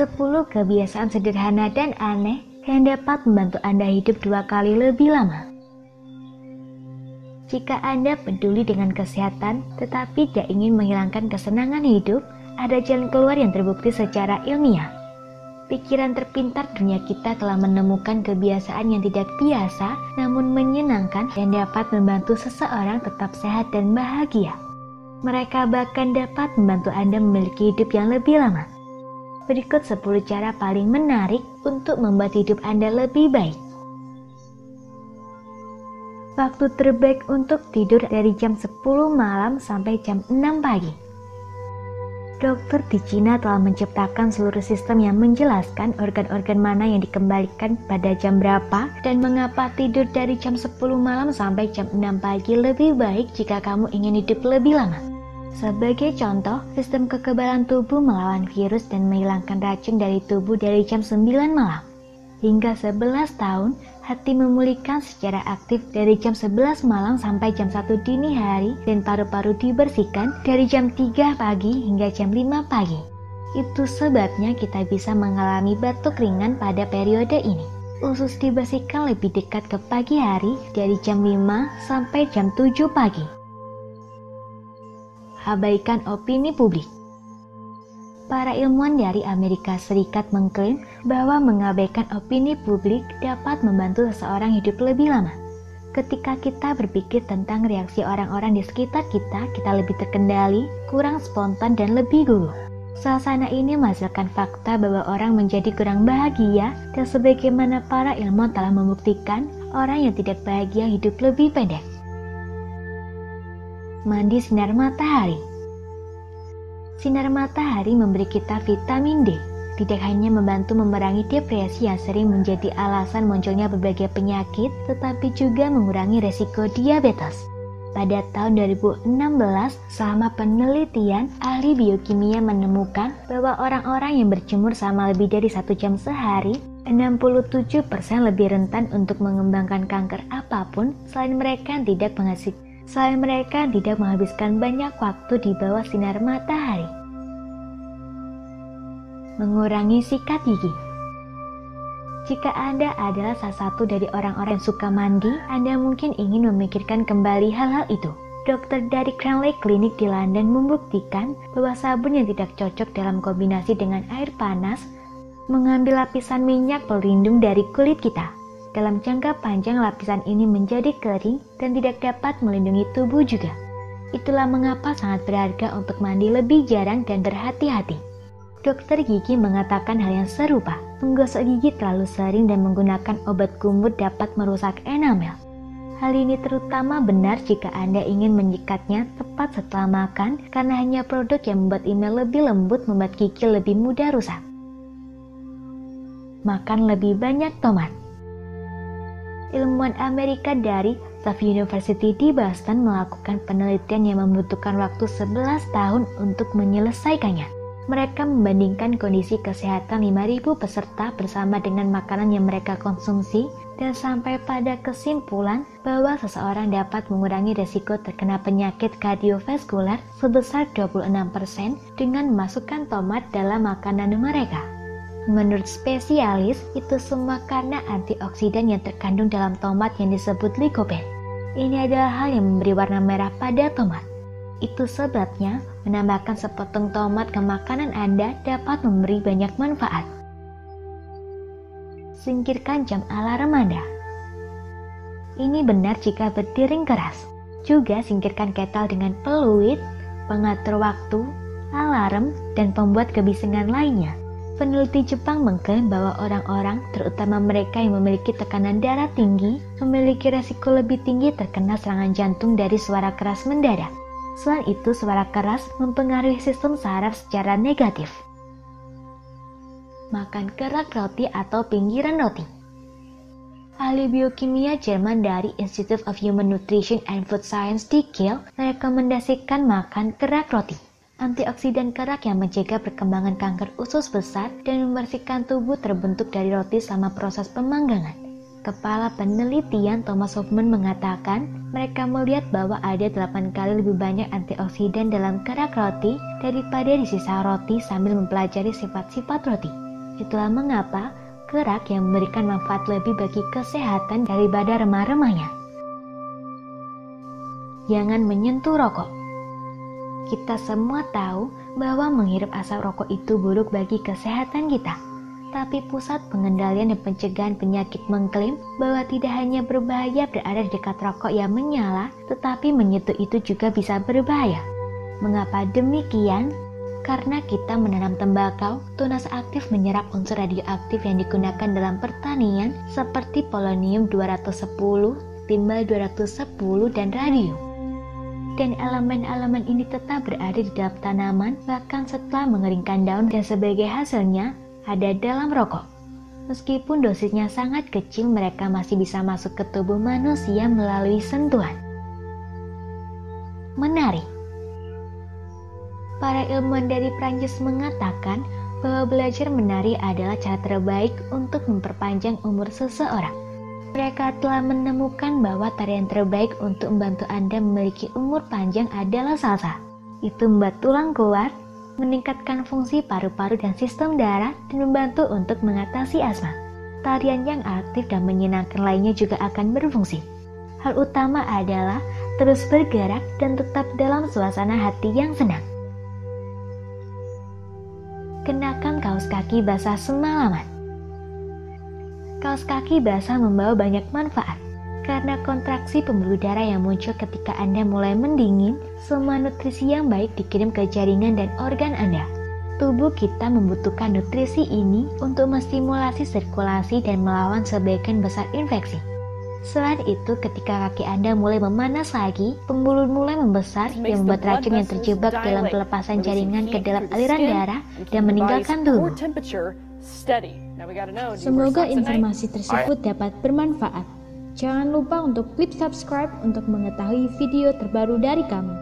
10 kebiasaan sederhana dan aneh yang dapat membantu Anda hidup 2 kali lebih lama. Jika Anda peduli dengan kesehatan tetapi tidak ingin menghilangkan kesenangan hidup, ada jalan keluar yang terbukti secara ilmiah. Pikiran terpintar dunia kita telah menemukan kebiasaan yang tidak biasa namun menyenangkan yang dapat membantu seseorang tetap sehat dan bahagia. Mereka bahkan dapat membantu Anda memiliki hidup yang lebih lama. Berikut 10 cara paling menarik untuk membuat hidup Anda lebih baik. Waktu terbaik untuk tidur dari jam 10 malam sampai jam 6 pagi. Dokter di Cina telah menciptakan seluruh sistem yang menjelaskan organ-organ mana yang dikembalikan pada jam berapa dan mengapa tidur dari jam 10 malam sampai jam 6 pagi lebih baik jika kamu ingin hidup lebih lama. Sebagai contoh, sistem kekebalan tubuh melawan virus dan menghilangkan racun dari tubuh dari jam 9 malam. Hingga 11 tahun, hati memulihkan secara aktif dari jam 11 malam sampai jam 1 dini hari dan paru-paru dibersihkan dari jam 3 pagi hingga jam 5 pagi. Itu sebabnya kita bisa mengalami batuk ringan pada periode ini. Usus dibersihkan lebih dekat ke pagi hari dari jam 5 sampai jam 7 pagi. Abaikan opini publik. Para ilmuwan dari Amerika Serikat mengklaim bahwa mengabaikan opini publik dapat membantu seseorang hidup lebih lama. Ketika kita berpikir tentang reaksi orang-orang di sekitar kita lebih terkendali, kurang spontan dan lebih gugup. Suasana ini menghasilkan fakta bahwa orang menjadi kurang bahagia dan sebagaimana para ilmuwan telah membuktikan, orang yang tidak bahagia hidup lebih pendek. Mandi sinar matahari. Sinar matahari memberi kita vitamin D. Tidak hanya membantu memerangi depresi yang sering menjadi alasan munculnya berbagai penyakit, tetapi juga mengurangi resiko diabetes. Pada tahun 2016, selama penelitian, ahli biokimia menemukan bahwa orang-orang yang berjemur selama lebih dari 1 jam sehari, 67% lebih rentan untuk mengembangkan kanker apapun selain mereka tidak menghabiskan banyak waktu di bawah sinar matahari. Mengurangi sikat gigi. Jika Anda adalah salah satu dari orang-orang yang suka mandi, Anda mungkin ingin memikirkan kembali hal-hal itu. Dokter dari Cranleigh Clinic di London membuktikan bahwa sabun yang tidak cocok dalam kombinasi dengan air panas mengambil lapisan minyak pelindung dari kulit kita. Dalam jangka panjang lapisan ini menjadi kering dan tidak dapat melindungi tubuh juga. Itulah mengapa sangat berharga untuk mandi lebih jarang dan berhati-hati. Dokter gigi mengatakan hal yang serupa. Menggosok gigi terlalu sering dan menggunakan obat kumur dapat merusak enamel. Hal ini terutama benar jika Anda ingin menyikatnya tepat setelah makan karena hanya produk yang membuat email lebih lembut membuat gigi lebih mudah rusak. Makan lebih banyak tomat. Ilmuwan Amerika dari Tufts University di Boston melakukan penelitian yang membutuhkan waktu 11 tahun untuk menyelesaikannya. Mereka membandingkan kondisi kesehatan 5.000 peserta bersama dengan makanan yang mereka konsumsi dan sampai pada kesimpulan bahwa seseorang dapat mengurangi risiko terkena penyakit kardiovaskular sebesar 26% dengan memasukkan tomat dalam makanan mereka. Menurut spesialis, itu semua karena antioksidan yang terkandung dalam tomat yang disebut lycopene. Ini adalah hal yang memberi warna merah pada tomat. Itu sebabnya menambahkan sepotong tomat ke makanan Anda dapat memberi banyak manfaat. Singkirkan jam alarm Anda. Ini benar jika berdiri keras. Juga singkirkan ketel dengan peluit, pengatur waktu, alarm, dan pembuat kebisingan lainnya. Peneliti Jepang mengklaim bahwa orang-orang, terutama mereka yang memiliki tekanan darah tinggi, memiliki resiko lebih tinggi terkena serangan jantung dari suara keras mendadak. Selain itu, suara keras mempengaruhi sistem saraf secara negatif. Makan kerak roti atau pinggiran roti. Ahli biokimia Jerman dari Institute of Human Nutrition and Food Science di Kiel merekomendasikan makan kerak roti. Antioksidan kerak yang mencegah perkembangan kanker usus besar dan membersihkan tubuh terbentuk dari roti selama proses pemanggangan. Kepala penelitian Thomas Hoffman mengatakan mereka melihat bahwa ada 8 kali lebih banyak antioksidan dalam kerak roti daripada di sisa roti sambil mempelajari sifat-sifat roti. Itulah mengapa kerak yang memberikan manfaat lebih bagi kesehatan daripada remah-remahnya. Jangan menyentuh rokok. Kita semua tahu bahwa menghirup asap rokok itu buruk bagi kesehatan kita. Tapi Pusat Pengendalian dan Pencegahan Penyakit mengklaim bahwa tidak hanya berbahaya berada di dekat rokok yang menyala, tetapi menyentuh itu juga bisa berbahaya. Mengapa demikian? Karena kita menanam tembakau, tunas aktif menyerap unsur radioaktif yang digunakan dalam pertanian seperti polonium-210, timbal-210, dan radium. Dan elemen-elemen ini tetap berada di dalam tanaman bahkan setelah mengeringkan daun, dan sebagai hasilnya ada dalam rokok. Meskipun dosisnya sangat kecil, mereka masih bisa masuk ke tubuh manusia melalui sentuhan. Menari. Para ilmuwan dari Prancis mengatakan bahwa belajar menari adalah cara terbaik untuk memperpanjang umur seseorang. Mereka telah menemukan bahwa tarian terbaik untuk membantu Anda memiliki umur panjang adalah salsa. Itu membuat tulang kuat, meningkatkan fungsi paru-paru dan sistem darah, dan membantu untuk mengatasi asma. Tarian yang aktif dan menyenangkan lainnya juga akan berfungsi. Hal utama adalah terus bergerak dan tetap dalam suasana hati yang senang. Kenakan kaos kaki basah semalaman. Kaos kaki basah membawa banyak manfaat. Karena kontraksi pembuluh darah yang muncul ketika Anda mulai mendingin, semua nutrisi yang baik dikirim ke jaringan dan organ Anda. Tubuh kita membutuhkan nutrisi ini untuk menstimulasi sirkulasi dan melawan sebagian besar infeksi. Selain itu, ketika kaki Anda mulai memanas lagi, pembuluh mulai membesar yang membuat racun yang terjebak dalam pelepasan jaringan ke dalam aliran darah dan meninggalkan tubuh. Semoga informasi tersebut dapat bermanfaat. Jangan lupa untuk klik subscribe untuk mengetahui video terbaru dari kami.